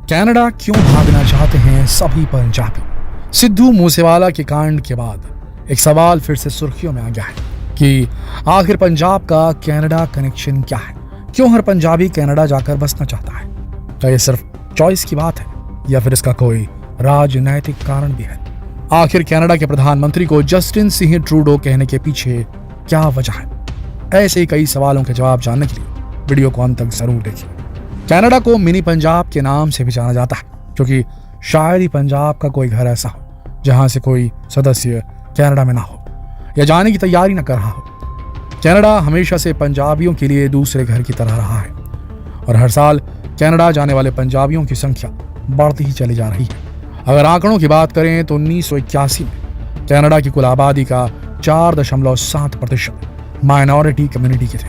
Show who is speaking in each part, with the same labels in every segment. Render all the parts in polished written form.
Speaker 1: Canada क्यों भागना चाहते हैं सभी पंजाबी? सिद्धू मूसेवाला के कांड के बाद एक सवाल फिर से सुर्खियों में आ गया है कि आखिर पंजाब का कनाडा कनेक्शन क्या है? क्यों हर पंजाबी कनाडा जाकर बसना चाहता है? क्या यह सिर्फ चॉइस की बात है या फिर इसका कोई राजनैतिक कारण भी है? आखिर कनाडा के प्रधानमंत्री को जस्टिन सिंह ट्रूडो कहने के पीछे क्या वजह है? ऐसे कई सवालों के जवाब जानने के लिए वीडियो को अंत तक जरूर देखिए। कनाडा को मिनी पंजाब के नाम से भी जाना जाता है क्योंकि शायद ही पंजाब का कोई घर ऐसा हो जहां से कोई सदस्य कनाडा में ना हो या जाने की तैयारी न कर रहा हो। कनाडा हमेशा से पंजाबियों के लिए दूसरे घर की तरह रहा है और हर साल कनाडा जाने वाले पंजाबियों की संख्या बढ़ती ही चली जा रही है। अगर आंकड़ों की बात करें तो 1981 में कनाडा की कुल आबादी का 4.7% माइनॉरिटी कम्युनिटी के थे,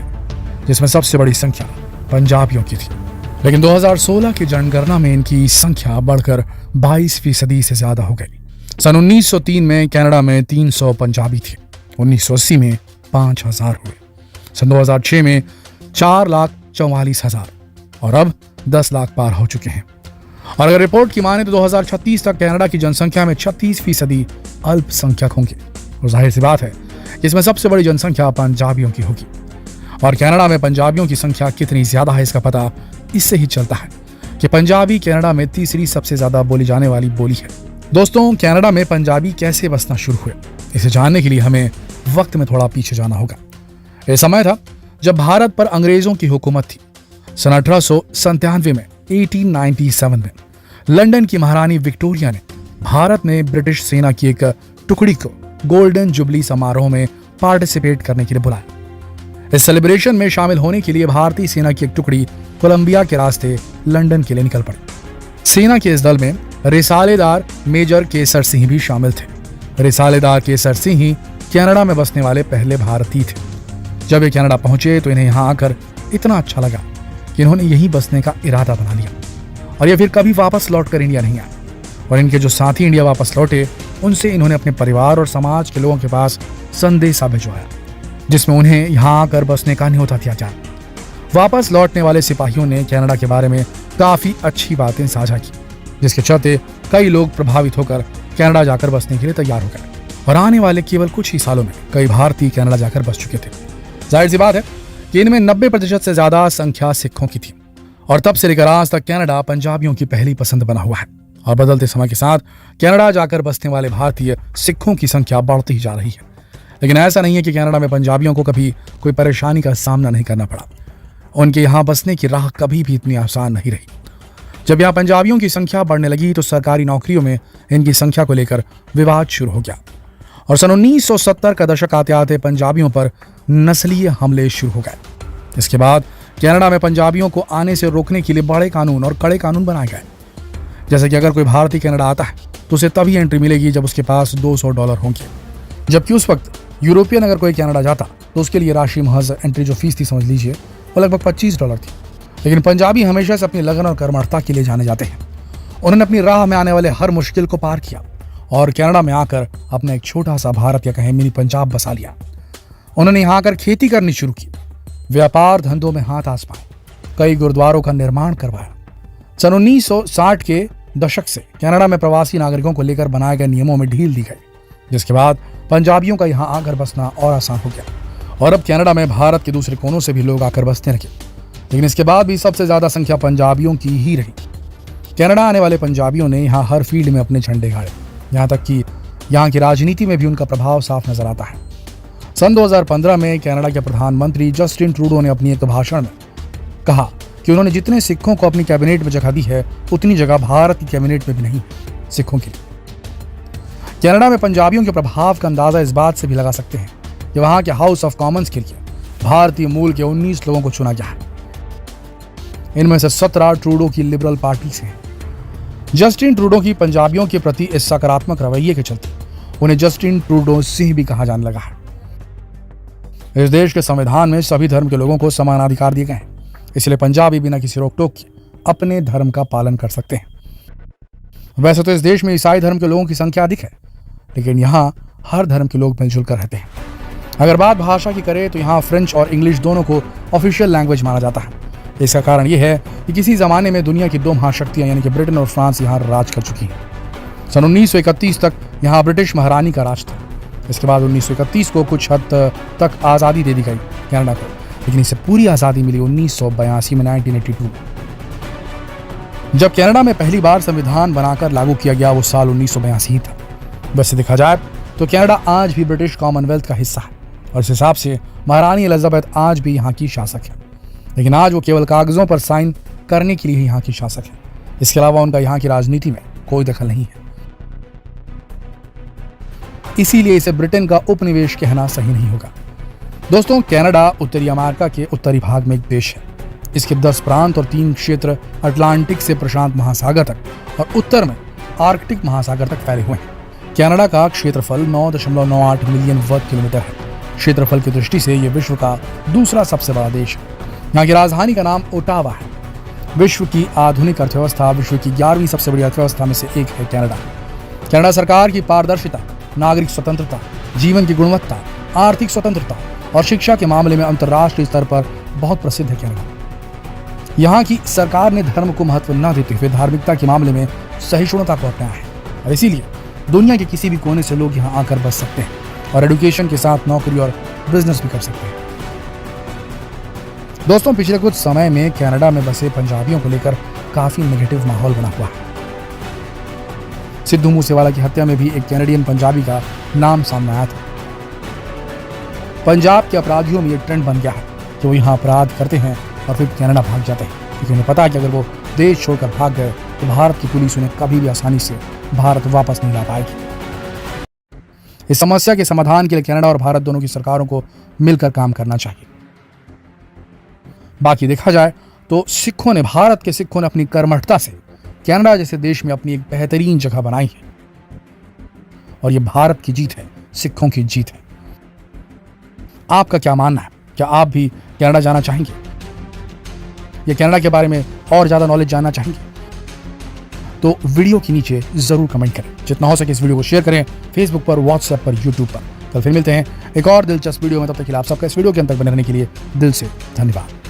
Speaker 1: जिसमें सबसे बड़ी संख्या पंजाबियों की थी। लेकिन 2016 की जनगणना में इनकी संख्या बढ़कर 22% से ज्यादा हो गई। सन 1903 में कनाडा में 300 पंजाबी थे, 1980 में 5000 हुए, सन 2006 में 4,44,000 और अब 10 लाख पार हो चुके हैं। और अगर रिपोर्ट की माने तो 2036 तक कनाडा की जनसंख्या में 36% अल्पसंख्यक होंगे और जाहिर सी बात है इसमें सबसे बड़ी जनसंख्या पंजाबियों की होगी। और कनाडा में पंजाबियों की संख्या कितनी ज्यादा है इसका पता इससे ही चलता है कि पंजाबी कनाडा में तीसरी सबसे ज्यादा बोली जाने वाली बोली है। दोस्तों, कनाडा में पंजाबी कैसे बसना शुरू हुए, इसे जानने के लिए हमें वक्त में थोड़ा पीछे जाना होगा। यह समय था जब भारत पर अंग्रेजों की हुकूमत थी। सन 1897 में 1897 में लंदन की महारानी विक्टोरिया ने भारत में ब्रिटिश सेना की एक टुकड़ी को गोल्डन जुबली समारोह में पार्टिसिपेट करने के लिए बुलाया। इस सेलिब्रेशन में शामिल होने के लिए भारतीय सेना की एक टुकड़ी कोलंबिया के रास्ते लंदन के लिए निकल पड़ी। सेना के इस दल में रिसालेदार मेजर केसर सिंह भी शामिल थे। रिसालेदार केसर सिंह ही कनाडा में बसने वाले पहले भारतीय थे। जब ये कनाडा पहुंचे तो इन्हें यहाँ आकर इतना अच्छा लगा कि इन्होंने यहीं बसने का इरादा बना लिया और ये फिर कभी वापस लौटकर इंडिया नहीं आए। और इनके जो साथी इंडिया वापस लौटे उनसे इन्होंने अपने परिवार और समाज के लोगों के पास संदेशा भिजवाया जिसमें उन्हें यहाँ आकर बसने का न्योता दिया जाए। वापस लौटने वाले सिपाहियों ने कनाडा के बारे में काफी अच्छी बातें साझा की, जिसके चलते कई लोग प्रभावित होकर कनाडा जाकर बसने के लिए तैयार हो गए और आने वाले केवल कुछ ही सालों में कई भारतीय कनाडा जाकर बस चुके थे। जाहिर सी बात है कि इनमें 90% से ज्यादा संख्या सिखों की थी और तब से लेकर आज तक कनाडा पंजाबियों की पहली पसंद बना हुआ है। और बदलते समय के साथ कनाडा जाकर बसने वाले भारतीय सिखों की संख्या बढ़ती ही जा रही है। लेकिन ऐसा नहीं है कि कनाडा में पंजाबियों को कभी कोई परेशानी का सामना नहीं करना पड़ा। उनके यहाँ बसने की राह कभी भी इतनी आसान नहीं रही। जब यहाँ पंजाबियों की संख्या बढ़ने लगी तो सरकारी नौकरियों में इनकी संख्या को लेकर विवाद शुरू हो गया और सन 1970 का दशक आते आते पंजाबियों पर नस्लीय हमले शुरू हो गए। इसके बाद कनाडा में पंजाबियों को आने से रोकने के लिए बड़े कानून और कड़े कानून बनाए गए। जैसे कि अगर कोई भारतीय कनाडा आता है तो उसे तभी एंट्री मिलेगी जब उसके पास $200 होंगे, जबकि उस वक्त यूरोपियन अगर कोई कनाडा जाता तो उसके लिए राशि महज एंट्री जो फीस थी समझ लीजिए वो लगभग $25 थी। लेकिन पंजाबी हमेशा से अपनी लगन और कर्मठता के लिए जाने जाते हैं। उन्होंने अपनी राह में आने वाले हर मुश्किल को पार किया और कनाडा में आकर अपना एक छोटा सा भारत या कहें मिनी पंजाब बसा लिया। उन्होंने यहाँ आकर खेती करनी शुरू की, व्यापार धंधों में हाथ आजमाए, कई गुरुद्वारों का निर्माण करवाया। सन 1960 के दशक से कनाडा में प्रवासी नागरिकों को लेकर बनाए गए नियमों में ढील दी गई, जिसके बाद पंजाबियों का यहाँ आकर बसना और आसान हो गया और अब कनाडा में भारत के दूसरे कोनों से भी लोग आकर बसने लगे। लेकिन इसके बाद भी सबसे ज्यादा संख्या पंजाबियों की ही रही। कनाडा आने वाले पंजाबियों ने यहाँ हर फील्ड में अपने झंडे गाड़े, यहाँ तक कि यहाँ की राजनीति में भी उनका प्रभाव साफ नजर आता है। सन 2015 में कनाडा के प्रधानमंत्री जस्टिन ट्रूडो ने अपनी एक भाषण में कहा कि उन्होंने जितने सिखों को अपनी कैबिनेट में जगह दी है उतनी जगह भारत की कैबिनेट में भी नहीं सिखों के लिए। कनाडा में पंजाबियों के प्रभाव का अंदाजा इस बात से भी लगा सकते हैं कि वहां के हाउस ऑफ कॉमन्स के लिए भारतीय मूल के 19 लोगों को चुना गया है। इनमें से 17 ट्रूडो की लिबरल पार्टी से हैं। जस्टिन ट्रूडो की पंजाबियों के प्रति इस सकारात्मक रवैये के चलते उन्हें जस्टिन ट्रूडो सिंह भी कहा जाने लगा है। इस देश के संविधान में सभी धर्म के लोगों को समान अधिकार दिए गए हैं, इसलिए पंजाबी बिना किसी रोक टोक के अपने धर्म का पालन कर सकते हैं। वैसे तो इस देश में ईसाई धर्म के लोगों की संख्या अधिक है, लेकिन यहाँ हर धर्म के लोग मिलजुल कर रहते हैं। अगर बात भाषा की करें तो यहाँ फ्रेंच और इंग्लिश दोनों को ऑफिशियल लैंग्वेज माना जाता है। इसका कारण यह है कि किसी ज़माने में दुनिया की दो महाशक्तियाँ यानी कि ब्रिटेन और फ्रांस यहाँ राज कर चुकी हैं। सन 1931 तक यहाँ ब्रिटिश महारानी का राज था। इसके बाद 1931 को कुछ हद तक आज़ादी दे दी गई कनाडा को, लेकिन इसे पूरी आज़ादी मिली 1982 में 1982 में। जब कनाडा में पहली बार संविधान बनाकर लागू किया गया वो साल 1982 था। वैसे देखा जाए तो कनाडा आज भी ब्रिटिश कॉमनवेल्थ का हिस्सा है और इस हिसाब से महारानी एलिजाबेथ आज भी यहाँ की शासक है, लेकिन आज वो केवल कागजों पर साइन करने के लिए ही यहाँ की शासक है। इसके अलावा उनका यहाँ की राजनीति में कोई दखल नहीं है, इसीलिए इसे ब्रिटेन का उपनिवेश कहना सही नहीं होगा। दोस्तों, कनाडा उत्तरी अमेरिका के उत्तरी भाग में एक देश है। इसके 10 प्रांत और 3 क्षेत्र अटलांटिक से प्रशांत महासागर तक और उत्तर में आर्कटिक महासागर तक फैले हुए हैं। कनाडा का क्षेत्रफल 9.98 मिलियन वर्ग किलोमीटर है। क्षेत्रफल की दृष्टि से यह विश्व का दूसरा सबसे बड़ा देश है। यहाँ की राजधानी का नाम ओटावा है। विश्व की आधुनिक अर्थव्यवस्था, विश्व की 11वीं सबसे बड़ी अर्थव्यवस्था में से एक है कनाडा। कनाडा सरकार की पारदर्शिता, नागरिक स्वतंत्रता, जीवन की गुणवत्ता, आर्थिक स्वतंत्रता और शिक्षा के मामले में अंतर्राष्ट्रीय स्तर पर बहुत प्रसिद्ध है कनाडा। यहाँ की सरकार ने धर्म को महत्व न देते हुए धार्मिकता के मामले में सहिष्णुता को अपनाया है और इसीलिए दुनिया के किसी भी कोने से लोग यहाँ आकर बस सकते हैं और एजुकेशन के साथ नौकरी और बिजनेस भी कर सकते हैं। दोस्तों, पिछले कुछ समय में कनाडा में बसे पंजाबियों को लेकर काफी नेगेटिव माहौल बना हुआ है। सिद्धू मूसेवाला की हत्या में भी एक कैनेडियन पंजाबी का नाम सामने आया था। पंजाब के अपराधियों में ये ट्रेंड बन गया है कि वो यहाँ अपराध करते हैं और फिर कनाडा भाग जाते हैं, क्योंकि उन्हें पता है कि अगर वो देश छोड़कर भाग गए तो भारत की पुलिस उन्हें कभी भी आसानी से भारत वापस नहीं ला पाएगी। इस समस्या के समाधान के लिए कनाडा और भारत दोनों की सरकारों को मिलकर काम करना चाहिए। बाकी देखा जाए तो भारत के सिखों ने अपनी कर्मठता से कनाडा जैसे देश में अपनी एक बेहतरीन जगह बनाई है और ये भारत की जीत है, सिखों की जीत है। आपका क्या मानना है? क्या आप भी कनाडा जाना चाहेंगे या कनाडा के बारे में और ज्यादा नॉलेज जानना चाहेंगे? तो वीडियो के नीचे जरूर कमेंट करें। जितना हो सके इस वीडियो को शेयर करें फेसबुक पर, व्हाट्सएप पर, यूट्यूब पर। कल फिर मिलते हैं एक और दिलचस्प वीडियो में। तब तक के लिए आप सबका इस वीडियो के अंदर बने रहने के लिए दिल से धन्यवाद।